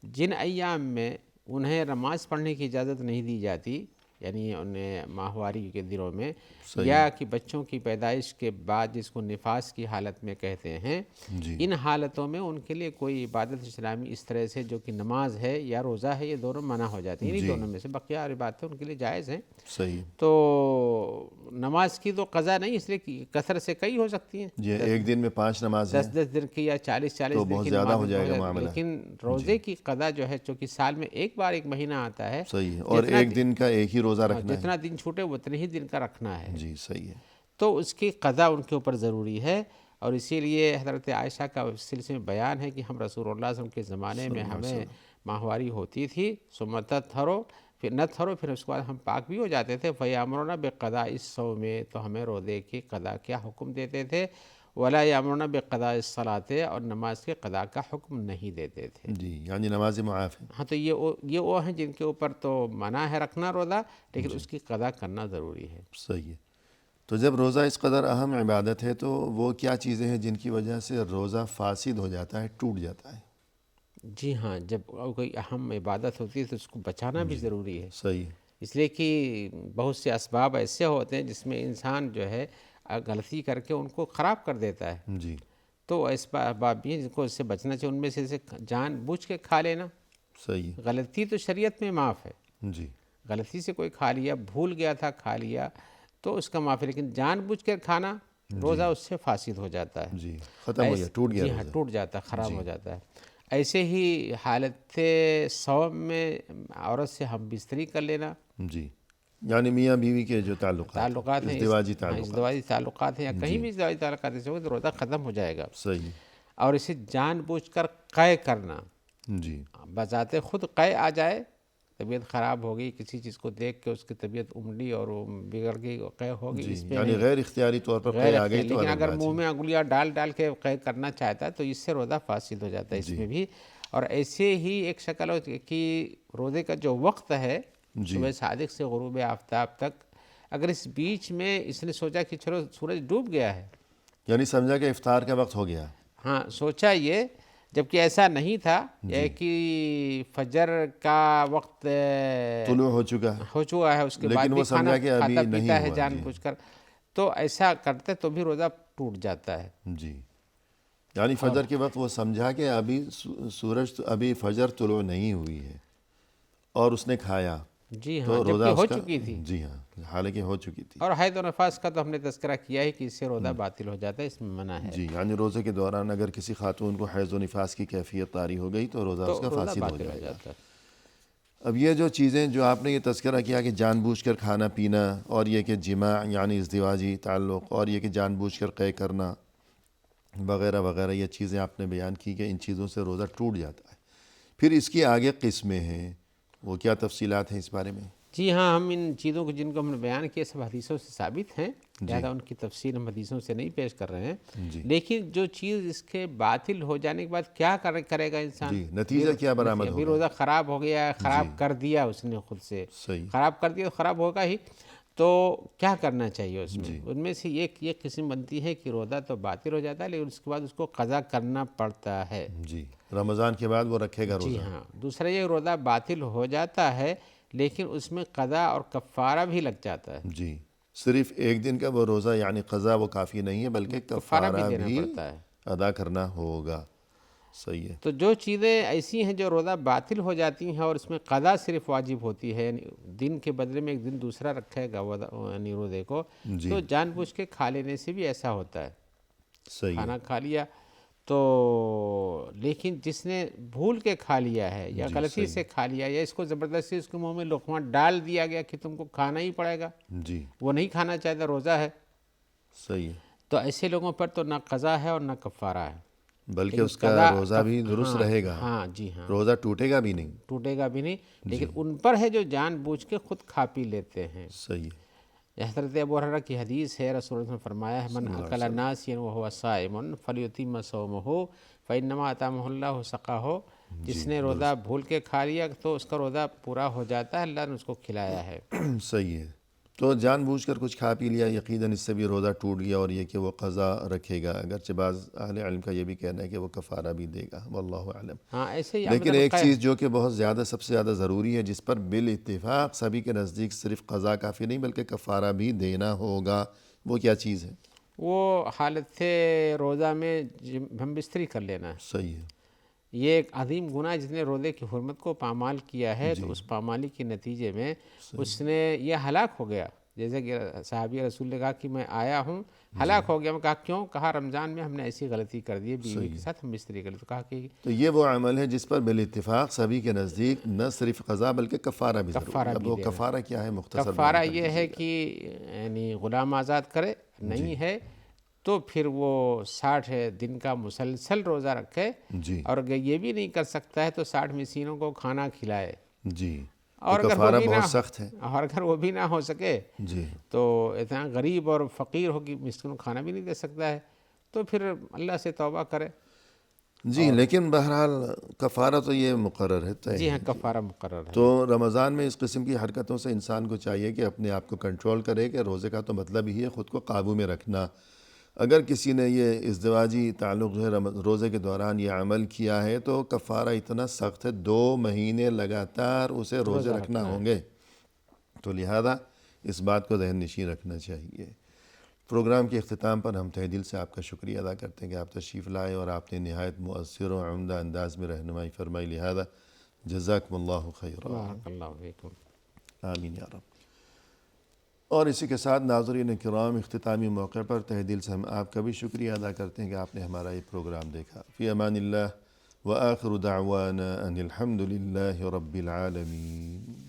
جن ایام میں انہیں نماز پڑھنے کی اجازت نہیں دی جاتی، یعنی انہیں ماہواری کے دنوں میں، یا کہ بچوں کی پیدائش کے بعد جس کو نفاس کی حالت میں کہتے ہیں، جی ان حالتوں میں ان کے لیے کوئی عبادت اسلامی اس طرح سے جو کہ نماز ہے یا روزہ ہے، یہ دونوں منع ہو جاتی ہیں۔ انہی دونوں میں سے بقیہ اور عبادتیں ان کے لیے جائز ہیں۔ صحیح ہے، تو نماز کی تو قضا نہیں، اس لیے کہ کثرت سے کئی ہو سکتی ہیں، جی ایک دن میں 5 نمازیں 10 دن کی یا 40 تو دن بہت کی زیادہ ہو نماز، جائے گا معاملہ، لیکن روزے کی قضا جو ہے چونکہ سال میں ایک بار ایک مہینہ آتا ہے، صحیح ہے، اور ایک دن کا ایک ہی روزہ رکھنا ہے، جتنا دن چھوٹے اتنے ہی دن کا رکھنا ہے، جی صحیح ہے، تو اس کی قضا ان کے اوپر ضروری ہے۔ اور اسی لیے حضرت عائشہ کا اس سلسلے میں بیان ہے کہ ہم رسول اللہ صلی اللہ علیہ وسلم کے زمانے میں ہمیں ماہواری ہوتی تھی، ثم تطہروا، پھر نہ تھرو، پھر اس کے بعد ہم پاک بھی ہو جاتے تھے، فیامرون بقضاء الصوم، تو ہمیں روزے کی قضا کیا حکم دیتے تھے، ولا یامرون بقضاء الصلاۃ، اور نماز کے قضا کا حکم نہیں دیتے تھے۔ جی یعنی نماز معاف ہے، ہاں، تو یہ وہ ہیں جن کے اوپر تو منع ہے رکھنا روزہ، لیکن اس کی قضا کرنا ضروری ہے۔ صحیح ہے۔ تو جب روزہ اس قدر اہم عبادت ہے تو وہ کیا چیزیں ہیں جن کی وجہ سے روزہ فاسد ہو جاتا ہے، ٹوٹ جاتا ہے؟ جی ہاں، جب کوئی اہم عبادت ہوتی ہے تو اس کو بچانا بھی ضروری ہے، صحیح ہے، اس لیے کہ بہت سے اسباب ایسے ہوتے ہیں جس میں انسان جو ہے غلطی کر کے ان کو خراب کر دیتا ہے، جی تو اسباب بھی ہیں جن کو اس سے بچنا چاہیے، ان میں سے جان بوجھ کے کھا لینا، صحیح ہے، غلطی تو شریعت میں معاف ہے، جی غلطی سے کوئی کھا لیا، بھول گیا تھا کھا لیا تو اس کا معاف ہے، لیکن جان بوجھ کر کھانا روزہ اس سے فاسد ہو جاتا ہے، جی ختم ہو گیا، ٹوٹ گیا جی ہاں، روزہ، ٹوٹ جاتا ہے، خراب ہو جاتا ہے۔ ایسے ہی حالت صوم میں عورت سے ہم بستری کر لینا، جی یعنی میاں بیوی کے جو تعلقات ہیں، ازدواجی ہاں، تعلقات، ازدواجی تعلقات ہیں یا کہیں بھی ازدواجی تعلقات ایسے ہوگا تو روزہ ختم ہو جائے گا۔ صحیح اور اسے جان بوجھ کر قے کرنا، جی بذات خود قے آ جائے، طبیعت خراب ہوگی، کسی چیز کو دیکھ کے اس کی طبیعت امڑی اور وہ بگڑ گئی، قے ہوگی، جی اس میں یعنی نہیں، غیر اختیاری طور پر غیر قے آ اختیار، گئی تو لیکن الگ اگر بات منہ ہے، میں انگلیاں ڈال ڈال کے قے کرنا چاہتا ہے تو اس سے روزہ فاسد ہو جاتا ہے، اس میں بھی۔ اور ایسے ہی ایک شکل ہوتی ہے کہ روزے کا جو وقت ہے صبح صادق سے غروب آفتاب تک، اگر اس بیچ میں اس نے سوچا کہ چلو سورج ڈوب گیا ہے، یعنی سمجھا کہ افطار کا وقت ہو گیا، ہاں سوچا یہ، جبکہ ایسا نہیں تھا، یہ کہ فجر کا وقت طلوع ہو چکا ہے، اس کے بعد لیکن بھی وہ کھانا سمجھا کہ ابھی کھاتا نہیں پیتا ہے ہوا، جان جی بوجھ کر، تو ایسا کرتے تو بھی روزہ ٹوٹ جاتا ہے۔ جی یعنی فجر کے وقت وہ سمجھا کہ ابھی سورج ابھی فجر طلوع نہیں ہوئی ہے اور اس نے کھایا جی ہاں، تو روزہ جبکہ اس ہو کا، چکی تھی، جی ہاں حالانکہ ہو چکی تھی، اور حید و نفاس کا تو ہم نے تذکرہ کیا ہے کہ اس سے روزہ باطل ہو جاتا ہے، اس میں منع ہے، جی یعنی روزے کے دوران اگر کسی خاتون کو حیض و نفاس کی کیفیت طاری ہو گئی تو روزہ اس کا روزہ فاسد ہو باطل ہو جائے گا۔ جاتا ہے۔ اب یہ جو چیزیں جو آپ نے یہ تذکرہ کیا کہ جان بوجھ کر کھانا پینا، اور یہ کہ جماع یعنی ازدواجی تعلق، اور یہ کہ جان بوجھ کر قے کرنا وغیرہ وغیرہ، یہ چیزیں آپ نے بیان کی کہ ان چیزوں سے روزہ ٹوٹ جاتا ہے، پھر اس کی آگے قسمیں ہیں، وہ کیا تفصیلات ہیں اس بارے میں؟ جی ہاں، ہم ان چیزوں کو جن کو ہم نے بیان کیا سب حدیثوں سے ثابت ہیں، لہٰذا ان کی تفصیل ہم حدیثوں سے نہیں پیش کر رہے ہیں، لیکن جو چیز اس کے باطل ہو جانے کے بعد کیا کرے گا انسان، جی نتیجہ کیا برآمد ابھی ہوگا؟ روزہ خراب ہو گیا، خراب کر دیا اس نے خود سے، صحیح، خراب کر دیا تو خراب ہوگا ہی، تو کیا کرنا چاہیے اس میں؟ ان میں سے یہ قسم بنتی ہے کہ روزہ تو باطل ہو جاتا ہے لیکن اس کے بعد اس کو قضا کرنا پڑتا ہے، جی رمضان کے بعد وہ رکھے گا جی روزہ، ہاں۔ دوسرا یہ روزہ باطل ہو جاتا ہے لیکن اس میں قضا اور کفارہ بھی لگ جاتا ہے، جی صرف ایک دن کا وہ روزہ یعنی قضا وہ کافی نہیں ہے بلکہ کفارہ دینا بھی پڑتا ہے۔ ادا کرنا ہوگا، صحیح ہے، تو جو چیزیں ایسی ہیں جو روزہ باطل ہو جاتی ہیں اور اس میں قضا صرف واجب ہوتی ہے، یعنی دن کے بدلے میں ایک دن دوسرا رکھے گا یعنی روزے کو، تو جان بوجھ کے کھا لینے سے بھی ایسا ہوتا ہے، صحیح ہے، کھانا کھا لیا تو، لیکن جس نے بھول کے کھا لیا ہے یا غلطی سے کھا لیا یا اس کو زبردستی اس کے منہ میں لقمہ ڈال دیا گیا کہ تم کو کھانا ہی پڑے گا، جی وہ نہیں کھانا چاہتا، روزہ ہے، صحیح ہے، تو ایسے لوگوں پر تو نہ قضا ہے اور نہ کفارہ ہے، بلکہ اس کا روزہ بھی درست رہے گا، ہاں جی ہاں، روزہ ٹوٹے گا بھی نہیں، ٹوٹے گا بھی نہیں، لیکن ان پر ہے جو جان بوجھ کے خود کھا پی لیتے ہیں۔ صحیح ہے، حضرت ابو ہریرہ کی حدیث ہے، رسول اللہ نے فرمایا ہے من اکل ناسیا وهو صائم فلیتم صومه فانما اطعمه اللہ وسقاه، جس نے روزہ بھول کے کھا لیا تو اس کا روزہ پورا ہو جاتا ہے، اللہ نے اس کو کھلایا ہے۔ صحیح ہے، تو جان بوجھ کر کچھ کھا پی لیا، یقیناً اس سے بھی روزہ ٹوٹ گیا، اور یہ کہ وہ قضا رکھے گا، اگرچہ بعض اہل علم کا یہ بھی کہنا ہے کہ وہ کفارہ بھی دے گا، واللہ اعلم۔ ہاں ایسے ہی لیکن ایک چیز جو کہ بہت زیادہ سب سے زیادہ ضروری ہے، جس پر بالاتفاق سبھی کے نزدیک صرف قضا کافی نہیں بلکہ کفارہ بھی دینا ہوگا، وہ کیا چیز ہے؟ وہ حالت روزہ میں ہم بستری کر لینا ہے۔ صحیح ہے۔ یہ ایک عظیم گناہ ہے، جس نے روزے کی حرمت کو پامال کیا ہے، تو اس پامالی کے نتیجے میں اس نے یہ ہلاک ہو گیا۔ جیسے کہ صحابی رسول نے کہا کہ میں آیا ہوں، ہلاک ہو گیا۔ میں کہا کیوں؟ کہا رمضان میں ہم نے ایسی غلطی کر دی ہے، بیوی کے ساتھ ہم بستری کر لی۔ تو کہا کہ تو یہ وہ عمل ہے جس پر بالاتفاق سبھی کے نزدیک نہ صرف قضا بلکہ کفارہ بھی ضروری ہے۔ اب وہ کفارہ کیا ہے مختصر کفارہ یہ ہے کہ یعنی غلام آزاد کرے، نہیں ہے تو پھر وہ 60 دن کا مسلسل روزہ رکھے، جی اور اگر یہ بھی نہیں کر سکتا ہے تو 60 مسکینوں کو کھانا کھلائے، جی، اور اگر کفارہ وہ بھی بہت سخت ہے۔ اور اگر وہ بھی نہ ہو سکے جی تو اتنا غریب اور فقیر ہو کہ مسکین کو کھانا بھی نہیں دے سکتا ہے، تو پھر اللہ سے توبہ کرے۔ جی، لیکن بہرحال کفارہ تو یہ مقرر ہے، طے جی ہے۔ ہاں، کفارہ مقرر ہے۔ تو رمضان میں اس قسم کی حرکتوں سے انسان کو چاہیے کہ اپنے آپ کو کنٹرول کرے، کہ روزے کا تو مطلب ہی ہے خود کو قابو میں رکھنا۔ اگر کسی نے یہ ازدواجی تعلق جو ہے روزے کے دوران یہ عمل کیا ہے تو کفارہ اتنا سخت ہے، 2 مہینے لگاتار اسے روزے رکھنا ہوں گے، تو لہذا اس بات کو ذہن نشین رکھنا چاہیے۔ پروگرام کے اختتام پر ہم تہہ دل سے آپ کا شکریہ ادا کرتے ہیں کہ آپ تشریف لائے اور آپ نے نہایت مؤثر و عمدہ انداز میں رہنمائی فرمائی، لہذا جزاکم اللہ خیرا۔ بارک اللہ فیکم۔ آمین یا رب۔ اور اسی کے ساتھ ناظرین کرام، اختتامی موقع پر تہہ دل سے ہم آپ کا بھی شکریہ ادا کرتے ہیں کہ آپ نے ہمارا یہ پروگرام دیکھا۔ فی امان اللہ، وآخر دعوانا ان الحمد للہ رب العالمین۔